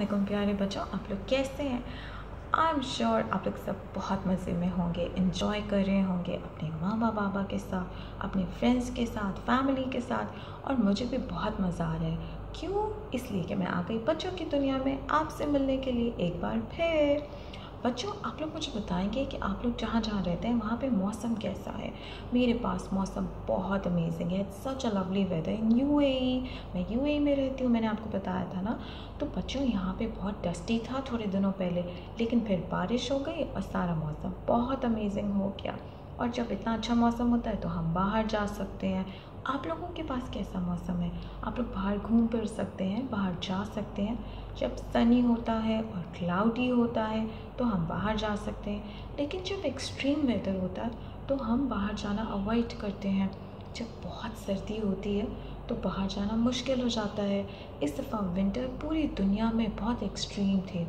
वालेकुम प्यारे बच्चों, आप लोग कैसे हैं? आई एम श्योर आप लोग सब बहुत मज़े में होंगे, इन्जॉय कर रहे होंगे अपने मामा बाबा के साथ, अपने फ्रेंड्स के साथ, फैमिली के साथ। और मुझे भी बहुत मज़ा आ रहा है। क्यों? इसलिए कि मैं आ गई बच्चों की दुनिया में आपसे मिलने के लिए एक बार फिर। बच्चों, आप लोग मुझे बताएंगे कि आप लोग जहाँ जहाँ रहते हैं वहाँ पे मौसम कैसा है? मेरे पास मौसम बहुत अमेजिंग है। It's such a lovely weather in UAE. मैं यूएई में रहती हूँ, मैंने आपको बताया था ना। तो बच्चों, यहाँ पे बहुत डस्टी था थोड़े दिनों पहले, लेकिन फिर बारिश हो गई और सारा मौसम बहुत अमेजिंग हो गया। और जब इतना अच्छा मौसम होता है तो हम बाहर जा सकते हैं। आप लोगों के पास कैसा मौसम है? आप लोग बाहर घूम फिर सकते हैं, बाहर जा सकते हैं। जब सनी होता है और क्लाउडी होता है तो हम बाहर जा सकते हैं, लेकिन जब एक्सट्रीम वेदर होता है तो हम बाहर जाना अवॉइड करते हैं। जब बहुत सर्दी होती है तो बाहर जाना मुश्किल हो जाता है। इस दफ़ा विंटर पूरी दुनिया में बहुत एक्सट्रीम थे।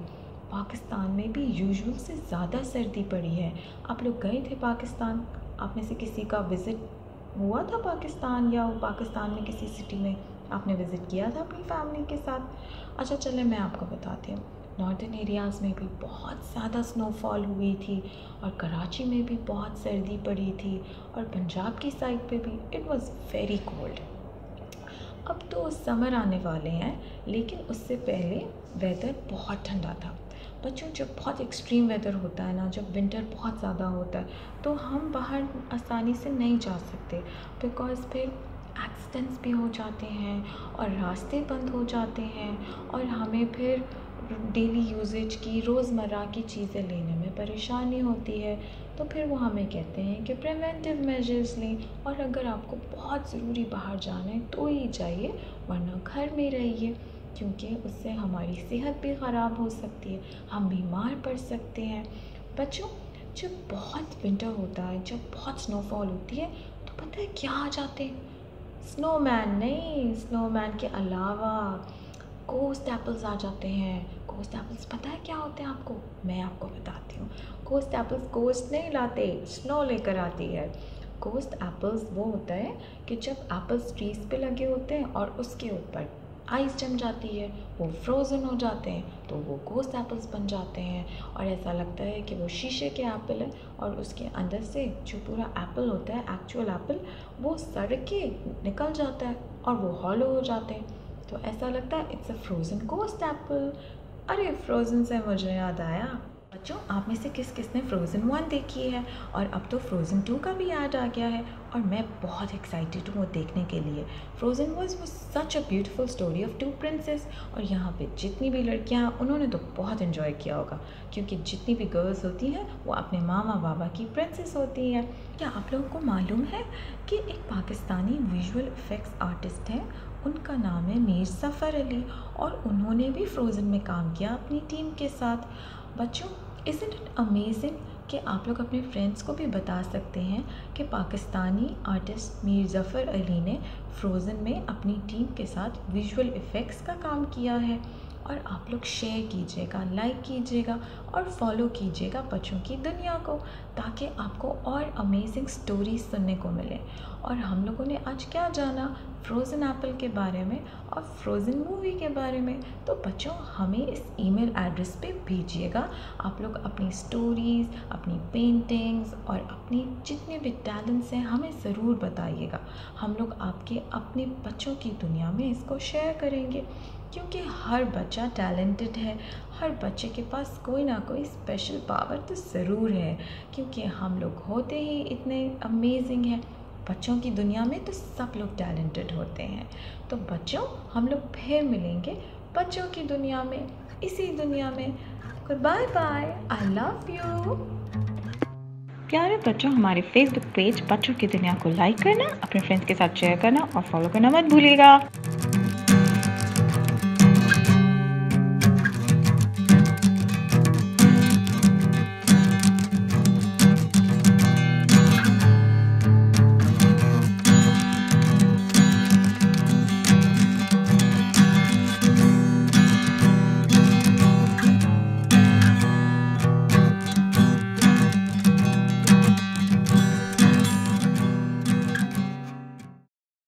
पाकिस्तान में भी यूजुअल से ज़्यादा सर्दी पड़ी है। आप लोग गए थे पाकिस्तान? आप में से किसी का विज़िट हुआ था पाकिस्तान, या पाकिस्तान में किसी सिटी में आपने विज़िट किया था अपनी फैमिली के साथ? अच्छा चलें, मैं आपको बताती हूँ। नॉर्दर्न एरियाज़ में भी बहुत ज़्यादा स्नोफॉल हुई थी, और कराची में भी बहुत सर्दी पड़ी थी, और पंजाब की साइड पे भी इट वाज वेरी कोल्ड। अब तो समर आने वाले हैं, लेकिन उससे पहले वेदर बहुत ठंडा था। बच्चों, जब बहुत एक्सट्रीम वेदर होता है ना, जब विंटर बहुत ज़्यादा होता है, तो हम बाहर आसानी से नहीं जा सकते, बिकॉज़ फिर एक्सीडेंट्स भी हो जाते हैं और रास्ते बंद हो जाते हैं, और हमें फिर डेली यूजेज की, रोज़मर्रा की चीज़ें लेने में परेशानी होती है। तो फिर वो हमें कहते हैं कि प्रिवेंटिव मेजर्स लें, और अगर आपको बहुत ज़रूरी बाहर जाना है तो ही जाइए, वरना घर में रहिए, क्योंकि उससे हमारी सेहत भी ख़राब हो सकती है, हम बीमार पड़ सकते हैं। बच्चों, जब बहुत विंटर होता है, जब बहुत स्नोफॉल होती है, तो पता है क्या आ जाते हैं? स्नोमैन नहीं, स्नोमैन के अलावा गोस्ट एप्पल्स आ जाते हैं। गोस्ट एप्पल्स पता है क्या होते हैं आपको? मैं आपको बताती हूँ। गोस्ट एप्पल्स गोस्ट नहीं लाते, स्नो लेकर आती है। गोस्ट एप्पल्स वो होता है कि जब एप्पल्स ट्रीज़ पे लगे होते हैं और उसके ऊपर आइस जम जाती है, वो फ्रोज़न हो जाते हैं, तो वो गोस्ट एप्पल्स बन जाते हैं। और ऐसा लगता है कि वो शीशे के एप्पल है, और उसके अंदर से जो पूरा एप्पल होता है, एक्चुअल एप्पल, वो सड़ के निकल जाता है और वो हॉलो हो जाते हैं। तो ऐसा लगता है it's a frozen ghost Apple. अरे, फ्रोज़न से मुझे याद आया, बच्चों, आप में से किस किस ने फ्रोज़न 1 देखी है? और अब तो फ्रोज़न 2 का भी ऐड आ गया है, और मैं बहुत एक्साइटेड हूँ वो देखने के लिए। Frozen was such a beautiful story of 2 princess, और यहाँ पे जितनी भी लड़कियाँ हैं उन्होंने तो बहुत इन्जॉय किया होगा, क्योंकि जितनी भी गर्ल्स होती हैं वो अपने मामा बाबा की प्रिंसेस होती हैं। क्या आप लोगों को मालूम है कि एक पाकिस्तानी विजुअल इफ़ेक्ट्स आर्टिस्ट हैं, उनका नाम है मीर ज़फ़र अली, और उन्होंने भी फ्रोज़न में काम किया अपनी टीम के साथ। बच्चों, इज़न्ट इट अमेजिंग कि आप लोग अपने फ्रेंड्स को भी बता सकते हैं कि पाकिस्तानी आर्टिस्ट मीर ज़फ़र अली ने फ्रोज़न में अपनी टीम के साथ विजुअल इफ़ेक्ट्स का काम किया है। और आप लोग शेयर कीजिएगा, लाइक कीजिएगा और फॉलो कीजिएगा बच्चों की दुनिया को, ताकि आपको और अमेजिंग स्टोरीज सुनने को मिले। और हम लोगों ने आज क्या जाना? फ्रोज़न एप्पल के बारे में और फ्रोज़न मूवी के बारे में। तो बच्चों, हमें इस ईमेल एड्रेस पे भेजिएगा आप लोग अपनी स्टोरीज़, अपनी पेंटिंग्स और अपनी जितने भी टैलेंट्स हैं हमें ज़रूर बताइएगा। हम लोग आपके अपने बच्चों की दुनिया में इसको शेयर करेंगे, क्योंकि हर बच्चा टैलेंटेड है, हर बच्चे के पास कोई ना कोई स्पेशल पावर तो ज़रूर है, क्योंकि हम लोग होते ही इतने अमेजिंग हैं। बच्चों की दुनिया में तो सब लोग टैलेंटेड होते हैं। तो बच्चों, हम लोग फिर मिलेंगे बच्चों की दुनिया में, इसी दुनिया में। Bye bye, I love you. प्यारे बच्चों, हमारे फेसबुक पेज बच्चों की दुनिया को लाइक करना, अपने फ्रेंड्स के साथ शेयर करना और फॉलो करना मत भूलिएगा।